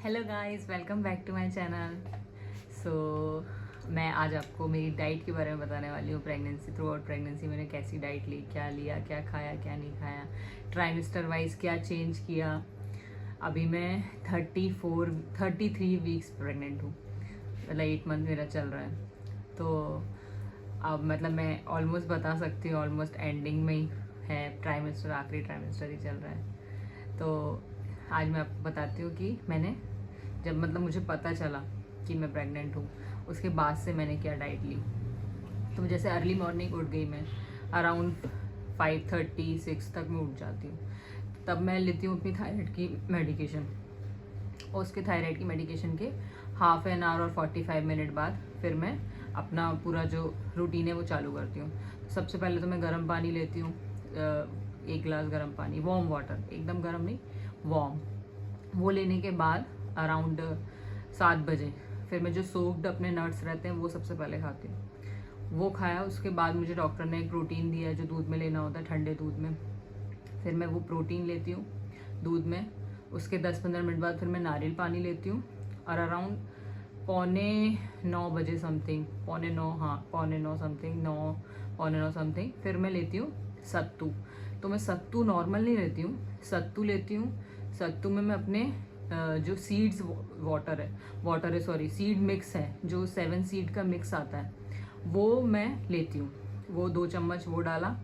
Hello guys, welcome back to my channel. So मैं आज आपको मेरी डाइट के बारे में बताने वाली हूँ। प्रेगनेंसी, थ्रू आउट प्रेगनेंसी मैंने कैसी डाइट ली, क्या लिया, क्या खाया, क्या नहीं खाया, ट्राइमेस्टर वाइज क्या चेंज किया। अभी मैं 33 वीक्स प्रेग्नेंट हूँ, मतलब 8 मंथ मेरा चल रहा है। तो अब मतलब मैं ऑलमोस्ट बता सकती हूँ, ऑलमोस्ट एंडिंग में ही है ट्राइमेस्टर, आखिरी ट्राइमेस्टर ही चल रहा है। तो आज मैं आपको बताती हूँ कि मैंने जब मतलब मुझे पता चला कि मैं प्रेग्नेंट हूँ, उसके बाद से मैंने क्या डाइट ली। तो जैसे अर्ली मॉर्निंग उठ गई मैं, अराउंड 5:30-6 तक मैं उठ जाती हूँ। तब मैं लेती हूँ अपनी थायराइड की मेडिकेशन, और उसके थायराइड की मेडिकेशन के हाफ एन आवर और 45 मिनट बाद फिर मैं अपना पूरा जो रूटीन है वो चालू करती हूँ। सबसे पहले तो मैं गर्म पानी लेती हूँ, 1 गिलास गर्म पानी, वार्म वाटर, एकदम गर्म नहीं, वार्म। वो लेने के बाद अराउंड 7 बजे फिर मैं जो सोक्ड अपने नट्स रहते हैं वो सबसे पहले खाती हूँ। वो खाया, उसके बाद मुझे डॉक्टर ने एक प्रोटीन दिया है जो दूध में लेना होता है, ठंडे दूध में। फिर मैं वो प्रोटीन लेती हूँ दूध में। उसके 10-15 मिनट बाद फिर मैं नारियल पानी लेती हूँ, और अराउंड 8:45 बजे समथिंग, पौने नौ, हाँ पौने नौ समथिंग, 9 पौने 9 समथिंग फिर मैं लेती हूँ सत्तू। तो मैं सत्तू नॉर्मल नहीं लेती हूँ, सत्तू लेती हूँ। सत्तू में मैं अपने जो सीड्स वाटर है सॉरी सीड मिक्स है, जो 7 सीड का मिक्स आता है वो मैं लेती हूँ। वो 2 चम्मच वो डाला।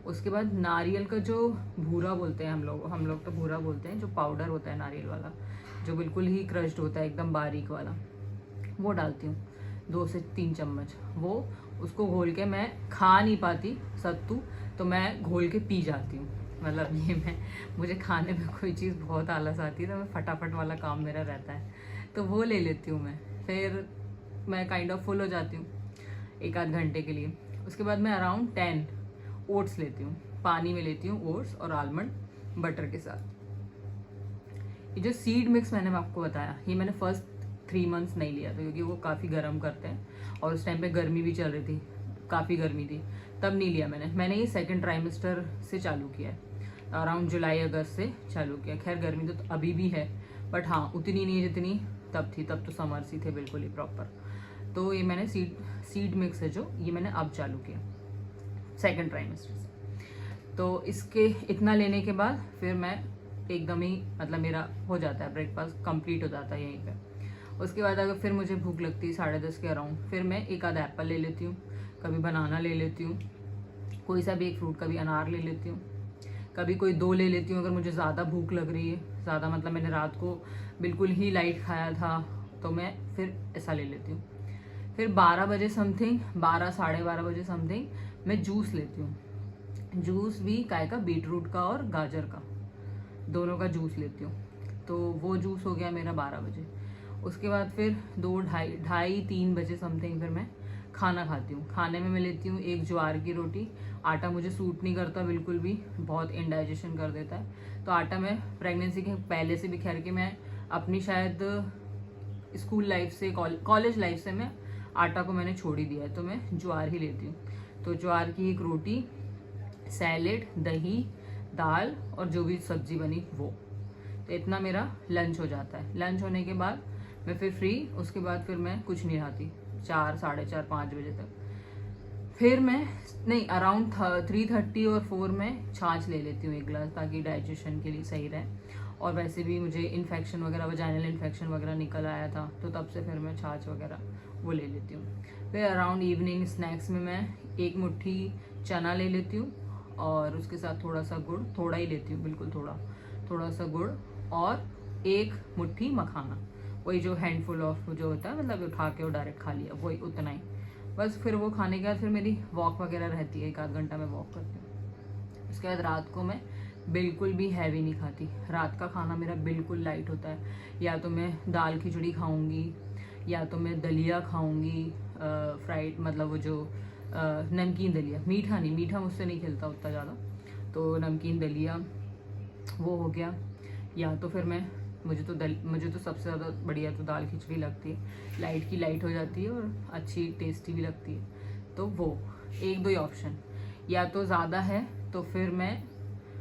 उसके बाद नारियल का जो भूरा बोलते हैं हम लोग तो भूरा बोलते हैं, जो पाउडर होता है नारियल वाला, जो बिल्कुल ही क्रश्ड होता है एकदम बारीक वाला, वो डालती हूँ 2 से 3 चम्मच। वो उसको घोल के, मैं खा नहीं पाती सत्तू, तो मैं घोल के पी जाती हूँ। मतलब ये मुझे खाने में कोई चीज़ बहुत आलस आती है, तो मैं फटाफट वाला काम मेरा रहता है, तो वो ले लेती हूँ मैं। फिर मैं काइंड ऑफ फुल हो जाती हूँ 1 आध घंटे के लिए। उसके बाद मैं अराउंड 10 ओट्स लेती हूँ, पानी में लेती हूँ ओट्स और आलमंड बटर के साथ। ये जो सीड मिक्स मैंने आपको बताया, ये मैंने फर्स्ट 3 मंथ्स नहीं लिया था, क्योंकि वो काफ़ी गर्म करते हैं और उस टाइम पे गर्मी भी चल रही थी, काफ़ी गर्मी थी, तब नहीं लिया मैंने ये सेकंड ट्राइमेस्टर से चालू किया है, अराउंड जुलाई अगस्त से चालू किया। खैर गर्मी तो अभी भी है, बट हाँ उतनी नहीं है जितनी तब थी, तब तो समर्स ही थे बिल्कुल ही प्रॉपर। तो ये मैंने सीड मिक्स है जो, ये मैंने अब चालू किया सेकंड ट्राइमेस्टर से। तो इसके इतना लेने के बाद फिर मैं एकदम ही, मतलब मेरा हो जाता है, ब्रेकफास्ट कंप्लीट हो जाता है यहीं पे। उसके बाद अगर फिर मुझे भूख लगती है 10:30 के अराउंड, फिर मैं 1 आध एप्पल ले लेती हूँ, कभी बनाना ले लेती हूँ, कोई सा भी एक फ्रूट, कभी अनार ले लेती हूँ, कभी कोई 2 ले लेती हूँ अगर मुझे ज़्यादा भूख लग रही है, ज़्यादा मतलब मैंने रात को बिल्कुल ही लाइट खाया था, तो मैं फिर ऐसा ले लेती हूँ। फिर 12 बजे समथिंग, 12 साढ़े 12 बजे समथिंग मैं जूस लेती हूँ। जूस भी काय का, बीट रूट का और गाजर का, दोनों का जूस लेती हूँ। तो वो जूस हो गया मेरा 12 बजे। उसके बाद फिर 2, ढाई, 3 बजे समथिंग फिर मैं खाना खाती हूँ। खाने में मैं लेती हूँ एक ज्वार की रोटी। आटा मुझे सूट नहीं करता बिल्कुल भी, बहुत इंडाइजेशन कर देता है, तो आटा मैं प्रेगनेंसी के पहले से भी, खैर के मैं अपनी शायद स्कूल लाइफ से, कॉलेज लाइफ से मैं आटा को मैंने छोड़ ही दिया है, तो मैं ज्वार ही लेती हूँ। तो ज्वार की एक रोटी, सैलेड, दही, दाल और जो भी सब्जी बनी वो, तो इतना मेरा लंच हो जाता है। लंच होने के बाद मैं फिर फ्री, उसके बाद फिर मैं कुछ नहीं खाती 4, साढ़े 4, 5 बजे तक। फिर मैं नहीं, अराउंड 3:30 और 4 में छाछ ले लेती हूँ 1 गिलास, ताकि डाइजेशन के लिए सही रहे। और वैसे भी मुझे इन्फेक्शन वगैरह, वजाइनल इन्फेक्शन वगैरह निकल आया था, तो तब से फिर मैं छाछ वगैरह वो ले लेती हूँ। फिर अराउंड इवनिंग स्नैक्स में मैं 1 मुट्ठी चना ले लेती हूँ, और उसके साथ थोड़ा सा गुड़, थोड़ा ही लेती हूँ, बिल्कुल थोड़ा सा गुड़, और 1 मुट्ठी मखाना, वही जो हैंडफुल ऑफ जो होता है, मतलब उठा के वो डायरेक्ट खा लिया, वही उतना ही बस। फिर वो खाने के बाद फिर मेरी वॉक वगैरह रहती है, 1 आध घंटा मैं वॉक करती हूँ। उसके बाद रात को मैं बिल्कुल भी हैवी नहीं खाती, रात का खाना मेरा बिल्कुल लाइट होता है। या तो मैं दाल खिचड़ी खाऊंगी, या तो मैं दलिया खाऊंगी, फ्राइड, मतलब वो जो नमकीन दलिया, मीठा नहीं, मीठा मुझसे नहीं खिलता उतना ज़्यादा, तो नमकीन दलिया वो हो गया। या तो फिर मैं, मुझे तो सबसे ज़्यादा बढ़िया तो दाल खिचड़ी लगती है, लाइट की लाइट हो जाती है और अच्छी टेस्टी भी लगती है, तो वो 1-2 ही ऑप्शन। या तो ज़्यादा है तो फिर मैं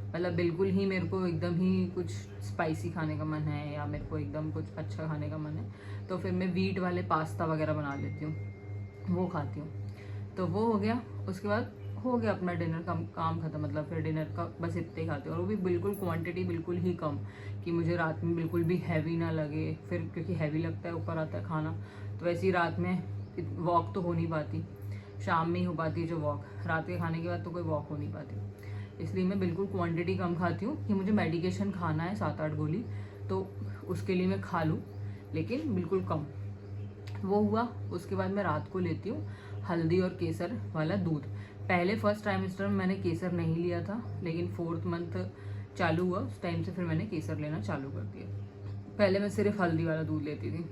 मतलब बिल्कुल ही मेरे को एकदम ही कुछ स्पाइसी खाने का मन है या मेरे को एकदम कुछ अच्छा खाने का मन है तो फिर मैं वीट वाले पास्ता वगैरह बना लेती हूँ, वो खाती हूँ। तो वो हो गया। उसके बाद हो गया अपना डिनर का काम खत्म, मतलब फिर डिनर का बस इतने ही खाती हूँ, और वो भी बिल्कुल क्वांटिटी बिल्कुल ही कम, कि मुझे रात में बिल्कुल भी हैवी ना लगे। फिर क्योंकि हैवी लगता है, ऊपर आता है खाना, तो वैसे ही रात में वॉक तो हो नहीं पाती, शाम में ही हो पाती है जो वॉक, रात के खाने के बाद तो कोई वॉक हो नहीं पाती। इसलिए मैं बिल्कुल क्वांटिटी कम खाती हूँ कि मुझे मेडिकेशन खाना है 7-8 गोली, तो उसके लिए मैं खा लूँ, लेकिन बिल्कुल कम। वो हुआ। उसके बाद मैं रात को लेती हूँ हल्दी और केसर वाला दूध। पहले फर्स्ट ट्राइमेस्टर में मैंने केसर नहीं लिया था, लेकिन 4th मंथ चालू हुआ उस टाइम से फिर मैंने केसर लेना चालू कर दिया। पहले मैं सिर्फ हल्दी वाला दूध लेती थी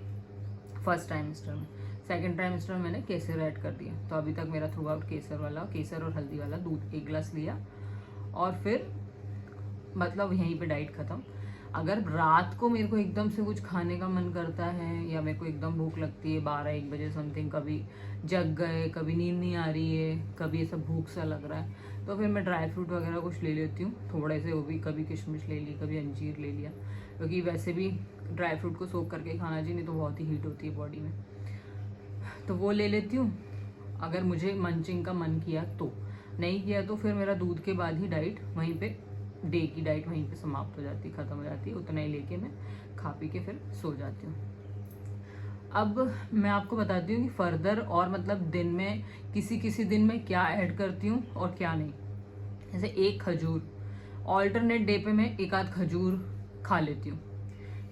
फर्स्ट ट्राइमेस्टर में, सेकंड ट्राइमेस्टर में मैंने केसर ऐड कर दिया। तो अभी तक मेरा थ्रू आउट केसर और हल्दी वाला दूध 1 गिलास लिया, और फिर मतलब यहीं पे डाइट ख़त्म। अगर रात को मेरे को एकदम से कुछ खाने का मन करता है या मेरे को एकदम भूख लगती है 12-1 बजे समथिंग, कभी जग गए, कभी नींद नहीं आ रही है, कभी ऐसा भूख सा लग रहा है, तो फिर मैं ड्राई फ्रूट वगैरह कुछ ले लेती हूँ थोड़े से, वो भी कभी किशमिश ले ली, कभी अंजीर ले लिया, क्योंकि वैसे भी ड्राई फ्रूट को सोख करके खाना चाहिए, नहीं तो बहुत ही हीट होती है बॉडी में। तो वो ले लेती हूँ अगर मुझे मंचिंग का मन किया तो, नहीं किया तो फिर मेरा दूध के बाद ही डाइट वहीं पे, डे की डाइट वहीं पे समाप्त हो जाती है, ख़त्म हो जाती है। उतना ही लेके मैं खा पी के फिर सो जाती हूँ। अब मैं आपको बताती हूँ कि फर्दर और मतलब दिन में किसी किसी दिन में क्या ऐड करती हूँ और क्या नहीं। जैसे एक खजूर, ऑल्टरनेट डे पे मैं एक आध खजूर खा लेती हूँ।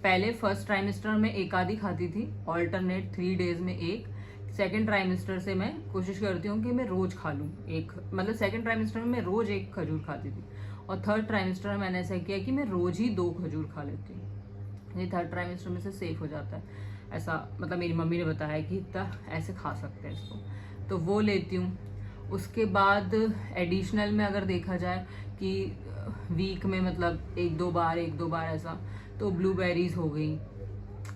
पहले फर्स्ट ट्राइमेस्टर में एक आधी खाती थी, ऑल्टरनेट 3 डेज में एक। सेकेंड ट्राइमेस्टर से मैं कोशिश करती हूँ कि मैं रोज खा लूँ एक, मतलब सेकेंड ट्राइमेस्टर में मैं रोज एक खजूर खाती थी, और थर्ड ट्राइमेस्टर में मैंने ऐसा किया कि मैं रोज ही 2 खजूर खा लेती हूँ। ये थर्ड ट्राइमेस्टर में से सेफ हो जाता है, ऐसा मतलब मेरी मम्मी ने बताया कि इतना ऐसे खा सकते हैं इसको, तो वो लेती हूँ। उसके बाद एडिशनल में अगर देखा जाए कि वीक में मतलब एक दो बार ऐसा, तो ब्लूबेरीज हो गई,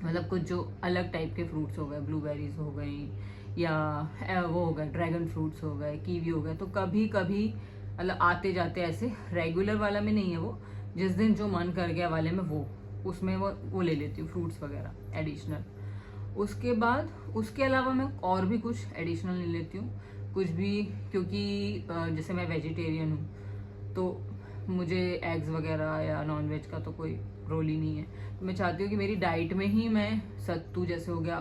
मतलब कुछ जो अलग टाइप के फ्रूट्स हो गए, ब्लूबेरीज हो गई, या वो हो गए ड्रैगन फ्रूट्स हो गए, कीवी हो गए, तो कभी कभी मतलब आते जाते ऐसे, रेगुलर वाला में नहीं है वो, जिस दिन जो मन कर गया वाले में वो, उसमें वो ले लेती हूँ फ्रूट्स वगैरह एडिशनल। उसके बाद उसके अलावा मैं और भी कुछ एडिशनल ले लेती हूँ कुछ भी, क्योंकि जैसे मैं वेजिटेरियन हूँ तो मुझे एग्स वगैरह या नॉनवेज का तो कोई रोल ही नहीं है। तो मैं चाहती हूँ कि मेरी डाइट में ही मैं सत्तू जैसे हो गया,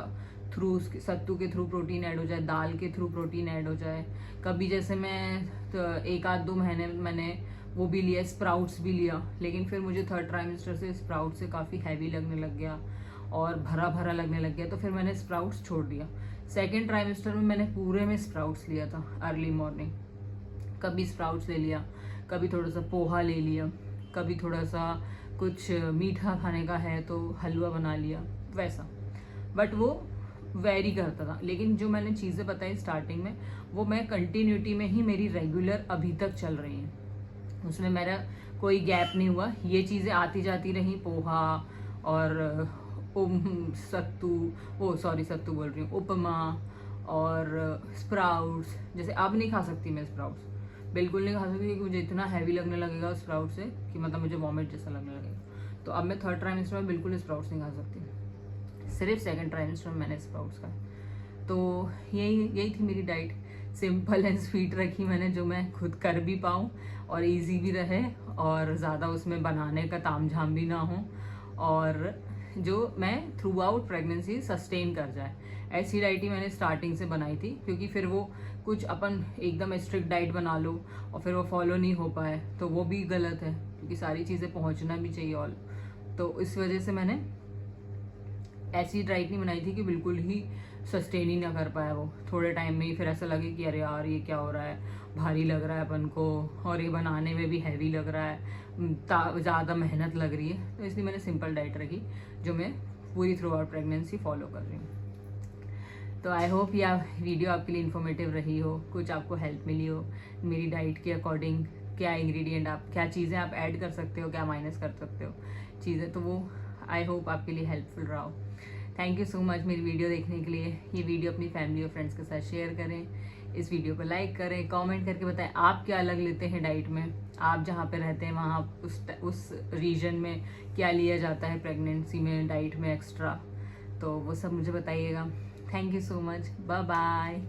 सत्तू के थ्रू प्रोटीन ऐड हो जाए, दाल के थ्रू प्रोटीन ऐड हो जाए। कभी जैसे मैं तो 1-2 महीने मैंने वो भी लिया, स्प्राउट्स भी लिया, लेकिन फिर मुझे थर्ड ट्राइमेस्टर से स्प्राउट से काफ़ी हैवी लगने लग गया और भरा भरा लगने लग गया, तो फिर मैंने स्प्राउट्स छोड़ दिया। सेकेंड ट्राइमेस्टर में मैंने पूरे में स्प्राउट्स लिया था अर्ली मॉर्निंग, कभी स्प्राउट्स ले लिया, कभी थोड़ा सा पोहा ले लिया, कभी थोड़ा सा कुछ मीठा खाने का है तो हलवा बना लिया, वैसा। बट वो वेरी करता था, लेकिन जो मैंने चीज़ें बताई स्टार्टिंग में वो मैं कंटिन्यूटी में ही मेरी रेगुलर अभी तक चल रही हैं, उसमें मेरा कोई गैप नहीं हुआ। ये चीज़ें आती जाती रही, पोहा और सत्तू बोल रही हूँ, उपमा और स्प्राउट्स। जैसे अब नहीं खा सकती मैं स्प्राउट्स, बिल्कुल नहीं खा सकती, क्योंकि मुझे इतना हैवी लगने लगेगा स्प्राउट से कि मतलब मुझे वॉमिट जैसा लगने लगेगा। तो अब मैं थर्ड ट्राइमेस्टर में बिल्कुल स्प्राउट्स नहीं खा सकती, सिर्फ सेकंड ट्राइमेस्टर में मैंने स्प्राउट्स खाए। तो यही थी मेरी डाइट, सिंपल एंड स्वीट रखी मैंने, जो मैं खुद कर भी पाऊँ और इजी भी रहे और ज़्यादा उसमें बनाने का तामझाम भी ना हो, और जो मैं थ्रू आउट प्रेगनेंसी सस्टेन कर जाए। ऐसी डाइट ही मैंने स्टार्टिंग से बनाई थी, क्योंकि फिर वो कुछ अपन एकदम स्ट्रिक्ट डाइट बना लो और फिर वो फॉलो नहीं हो पाए तो वो भी गलत है, क्योंकि सारी चीज़ें पहुंचना भी चाहिए ऑल। तो इस वजह से मैंने ऐसी डाइट नहीं बनाई थी कि बिल्कुल ही सस्टेन ही ना कर पाया वो, थोड़े टाइम में ही फिर ऐसा लगे कि अरे यार ये क्या हो रहा है, भारी लग रहा है अपन को, और ये बनाने में भी हैवी लग रहा है, ज़्यादा मेहनत लग रही है। तो इसलिए मैंने सिंपल डाइट रखी, जो मैं पूरी थ्रू आउट प्रेगनेंसी फॉलो कर रही हूँ। तो आई होप ये वीडियो आपके लिए इन्फॉर्मेटिव रही हो, कुछ आपको हेल्प मिली हो मेरी डाइट के अकॉर्डिंग, क्या इंग्रेडिएंट आप, क्या चीज़ें आप ऐड कर सकते हो, क्या माइनस कर सकते हो चीज़ें, तो वो आई होप आपके लिए हेल्पफुल रहा हो। थैंक यू सो मच मेरी वीडियो देखने के लिए। ये वीडियो अपनी फैमिली और फ्रेंड्स के साथ शेयर करें, इस वीडियो को लाइक करें, कमेंट करके बताएं आप क्या अलग लेते हैं डाइट में, आप जहाँ पे रहते हैं वहाँ उस रीजन में क्या लिया जाता है प्रेगनेंसी में डाइट में एक्स्ट्रा, तो वो सब मुझे बताइएगा। Thank you so much, bye bye.